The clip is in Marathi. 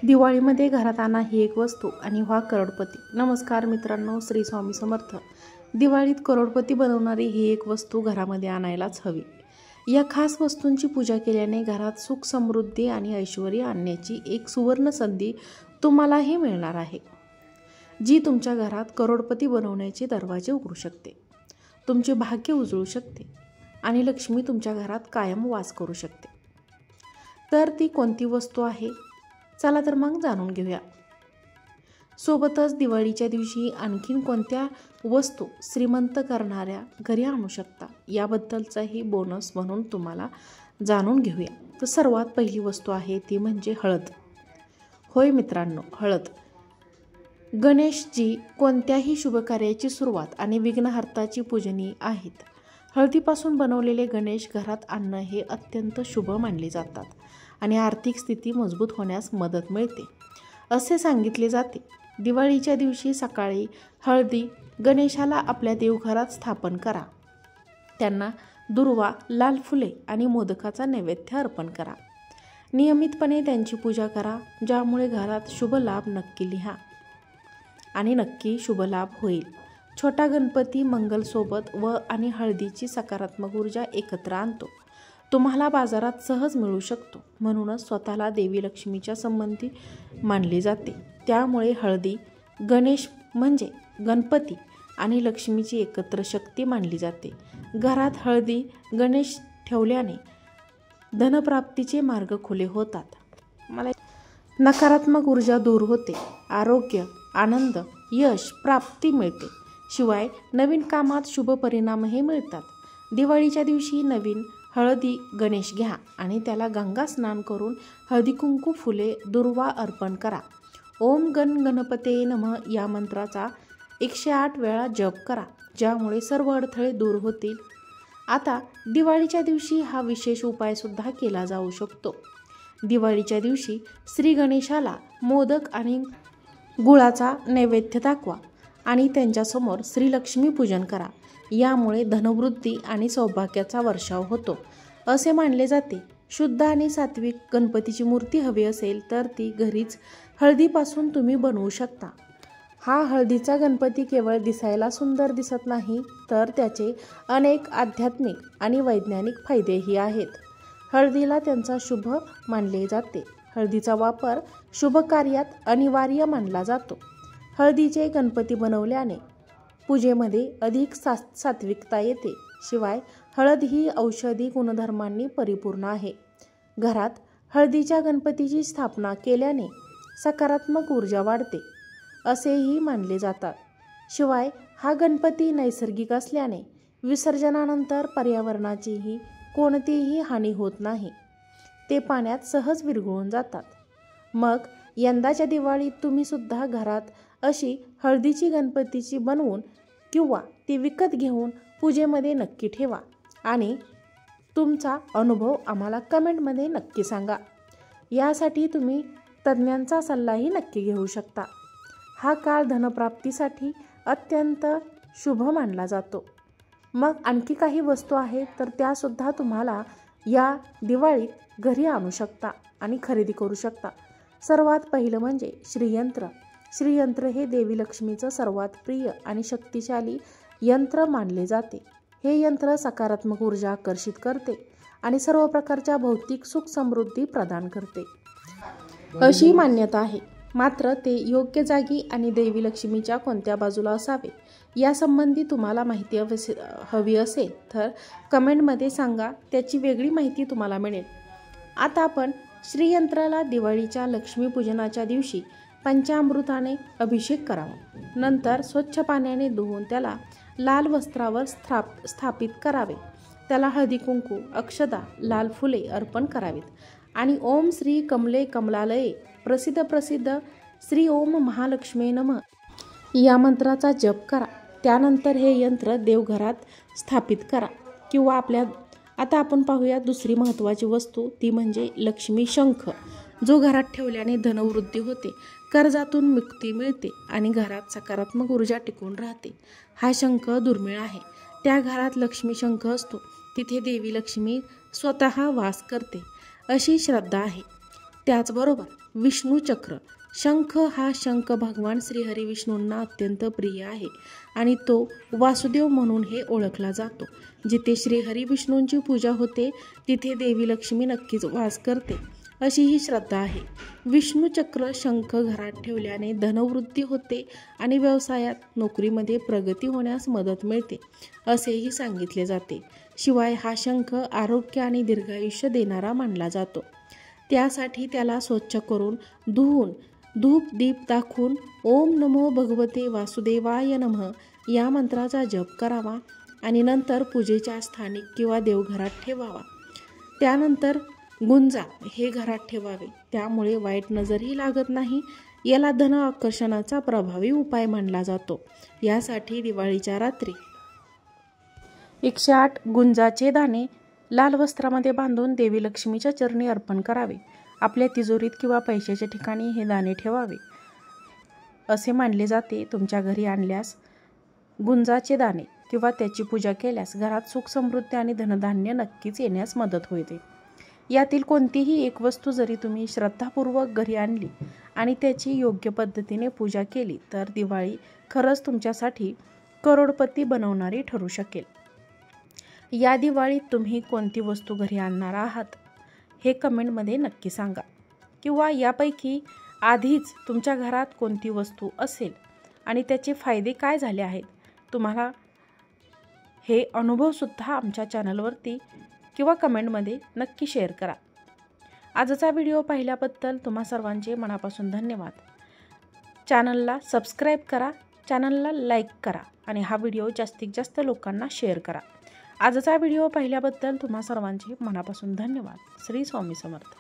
दिवाळीमध्ये घरात आणा ही एक वस्तू आणि व्हा करोडपती. नमस्कार मित्रांनो, श्री स्वामी समर्थ. दिवाळीत करोडपती बनवणारी ही एक वस्तू घरामध्ये आणायलाच हवी. या खास वस्तूंची पूजा केल्याने घरात सुख, समृद्धी आणि ऐश्वर्य आणण्याची एक सुवर्ण संधी तुम्हालाही मिळणार आहे, जी तुमच्या घरात करोडपती बनवण्याचे दरवाजे उघडू शकते, तुमचे भाग्य उजळू शकते आणि लक्ष्मी तुमच्या घरात कायम वास करू शकते. तर ती कोणती वस्तू आहे? चला तर मग जाणून घेऊया. सोबतच दिवाळीच्या दिवशी आणखीन कोणत्या वस्तू श्रीमंत करणाऱ्या घरी आणू शकता याबद्दलचाही बोनस म्हणून तुम्हाला जाणून घेऊया. तर सर्वात पहिली वस्तू आहे ती म्हणजे हळद. होय मित्रांनो, हळद. गणेशजी कोणत्याही शुभकार्याची सुरुवात आणि विघ्नहर्ताची पूजनीय आहेत. हळदीपासून बनवलेले गणेश घरात आणणं हे अत्यंत शुभ मानले जातात आणि आर्थिक स्थिती मजबूत होण्यास मदत मिळते असे सांगितले जाते. दिवाळीच्या दिवशी सकाळी हळदी गणेशाला आपल्या देवघरात स्थापन करा. त्यांना दुर्वा, लाल फुले आणि मोदकाचा नैवेद्य अर्पण करा. नियमितपणे त्यांची पूजा करा, ज्यामुळे घरात शुभ लाभ नक्की लिहा आणि नक्की शुभ लाभ होईल. छोटा गणपती मंगलसोबत आणि हळदीची सकारात्मक ऊर्जा एकत्र आणतो. तुम्हाला बाजारात सहज मिळू शकतो, म्हणूनच स्वतःला देवी लक्ष्मीच्या संबंधी मानले जाते. त्यामुळे हळदी गणेश म्हणजे गणपती आणि लक्ष्मीची एकत्र शक्ती मानली जाते. घरात हळदी गणेश ठेवल्याने धनप्राप्तीचे मार्ग खुले होतात, नकारात्मक ऊर्जा दूर होते, आरोग्य, आनंद, यश, प्राप्ती मिळते. शिवाय नवीन कामात शुभ परिणामही मिळतात. दिवाळीच्या दिवशी नवीन हळदी गणेश घ्या आणि त्याला गंगा स्नान करून हळदी कुंकू, फुले, दुर्वा अर्पण करा. ओम गण गणपते नमः या मंत्राचा 108 वेळा जप करा, ज्यामुळे सर्व अडथळे दूर होतील. आता दिवाळीच्या दिवशी हा विशेष उपायसुद्धा केला जाऊ शकतो. दिवाळीच्या दिवशी श्री गणेशाला मोदक आणि गुळाचा नैवेद्य दाखवा आणि त्यांच्यासमोर श्रीलक्ष्मी पूजन करा. यामुळे धनवृद्धी आणि सौभाग्याचा वर्षाव होतो असे मानले जाते. शुद्ध आणि सात्विक गणपतीची मूर्ती हवी असेल तर ती घरीच हळदीपासून तुम्ही बनवू शकता. हा हळदीचा गणपती केवळ दिसायला सुंदर दिसत नाही, तर त्याचे अनेक आध्यात्मिक आणि वैज्ञानिक फायदेही आहेत. हळदीला त्यांचा शुभ मानले जाते. हळदीचा वापर शुभ कार्यात अनिवार्य मानला जातो. हळदीचे गणपती बनवल्याने पूजेमध्ये अधिक सात्विकता येते. शिवाय हळद ही औषधी गुणधर्मांनी परिपूर्ण आहे. घरात हळदीच्या गणपतीची स्थापना केल्याने सकारात्मक ऊर्जा वाढते असेही मानले जातात. शिवाय हा गणपती नैसर्गिक असल्याने विसर्जनानंतर पर्यावरणाचीही कोणतीही हानी होत नाही. ते पाण्यात सहज विरघळून जातात. मग यंदाच्या दिवाळीत तुम्ही सुद्धा घरात अशी हळदीची गणपतीची बनवून किंवा ती विकत घेऊन पूजेमध्ये नक्की ठेवा आणि तुमचा अनुभव आम्हाला कमेंटमध्ये नक्की सांगा. यासाठी तुम्ही तज्ज्ञांचा सल्लाही नक्की घेऊ शकता. हा काळ धनप्राप्तीसाठी अत्यंत शुभ मानला जातो. मग आणखी काही वस्तू आहेत तर त्यासुद्धा तुम्हाला या दिवाळीत घरी आणू शकता आणि खरेदी करू शकता. सर्वात पहिलं म्हणजे श्रीयंत्र. श्रीयंत्र हे देवी लक्ष्मीचं सर्वात प्रिय आणि शक्तिशाली यंत्र मानले जाते. हे यंत्र सकारात्मक ऊर्जा आकर्षित करते आणि सर्व प्रकारच्या भौतिक सुख समृद्धी प्रदान करते अशी मान्यता आहे. मात्र ते योग्य जागी आणि देवी लक्ष्मीच्या कोणत्या बाजूला असावे यासंबंधी तुम्हाला माहिती हवी असेल तर कमेंटमध्ये सांगा, त्याची वेगळी माहिती तुम्हाला मिळेल. आता आपण श्रीयंत्राला दिवाळीच्या लक्ष्मीपूजनाच्या दिवशी पंचामृताने अभिषेक करावा. नंतर स्वच्छ पाण्याने धुवून त्याला लाल वस्त्रावर स्थापित करावे. त्याला हळदी कुंकू, अक्षदा, लाल फुले अर्पण करावीत आणि ओम श्री कमले कमलालये प्रसिद्ध श्री ओम महालक्ष्मी नमः या मंत्राचा जप करा. त्यानंतर हे यंत्र देवघरात स्थापित करा किंवा आता आपण पाहूया दुसरी महत्त्वाची वस्तू, ती म्हणजे लक्ष्मी शंख, जो घरात ठेवल्याने धनवृद्धी होते, कर्जातून मुक्ती मिळते आणि घरात सकारात्मक ऊर्जा टिकून राहते. हा शंख दुर्मिळ आहे. त्या घरात लक्ष्मी शंख असतो तिथे देवी लक्ष्मी स्वतः वास करते अशी श्रद्धा आहे. त्याचबरोबर विष्णू चक्र शंख हा शंख भगवान श्रीहरी विष्णूंना अत्यंत प्रिय आहे आणि तो वासुदेव म्हणून हे ओळखला जातो. जिथे श्रीहरी विष्णूंची पूजा होते तिथे देवी लक्ष्मी नक्कीच वास करते अशी ही श्रद्धा आहे. विष्णू चक्र शंख घरात ठेवल्याने धनवृद्धी होते आणि व्यवसायात नोकरीमध्ये प्रगती होण्यास मदत मिळते असेही सांगितले जाते. शिवाय हा शंख आरोग्य आणि दीर्घायुष्य देणारा मानला जातो. त्यासाठी त्याला स्वच्छ करून धुवून धूप दीप दाखवून ओम नमो भगवते वासुदेवाय नमः या मंत्राचा जप करावा आणि नंतर पूजेच्या स्थानिक किंवा देवघरात ठेवावा. त्यानंतर गुंजा हे घरात ठेवावे, त्यामुळे वाईट नजरही लागत नाही. याला धन आकर्षणाचा प्रभावी उपाय मानला जातो. यासाठी दिवाळीच्या रात्री 108 गुंजाचे दाणे लाल वस्त्रामध्ये बांधून देवी लक्ष्मीच्या चरणी अर्पण करावे. आपल्या तिजोरीत किंवा पैशाच्या ठिकाणी हे दाणे ठेवावे असे मानले जाते. तुमच्या घरी आणल्यास गुंजाचे दाणे किंवा त्याची पूजा केल्यास घरात सुख समृद्धी आणि धनधान्य नक्कीच येण्यास मदत होते. यातील कोणतीही एक वस्तू जरी तुम्ही श्रद्धापूर्वक घरी आणली आणि त्याची योग्य पद्धतीने पूजा केली तर दिवाळी खरंच तुमच्यासाठी करोडपती बनवणारी ठरू शकेल. या दिवाळीत तुम्ही कोणती वस्तू घरी आणणार आहात हे कमेंटमध्ये नक्की सांगा. किंवा यापैकी आधीच तुमच्या घरात कोणती वस्तू असेल आणि त्याचे फायदे काय झाले आहेत तुम्हाला हे अनुभवसुद्धा आमच्या चॅनलवरती किंवा कमेंटमध्ये नक्की शेअर करा. आजचा व्हिडिओ पाहिल्याबद्दल तुम्हा सर्वांचे मनापासून धन्यवाद. चॅनलला सबस्क्राईब करा, चॅनलला लाईक करा आणि हा व्हिडिओ जास्तीत जास्त लोकांना शेअर करा. आजचा व्हिडिओ पाहिल्याबद्दल तुम्हा सर्वांचे मनापासून धन्यवाद. श्री स्वामी समर्थ.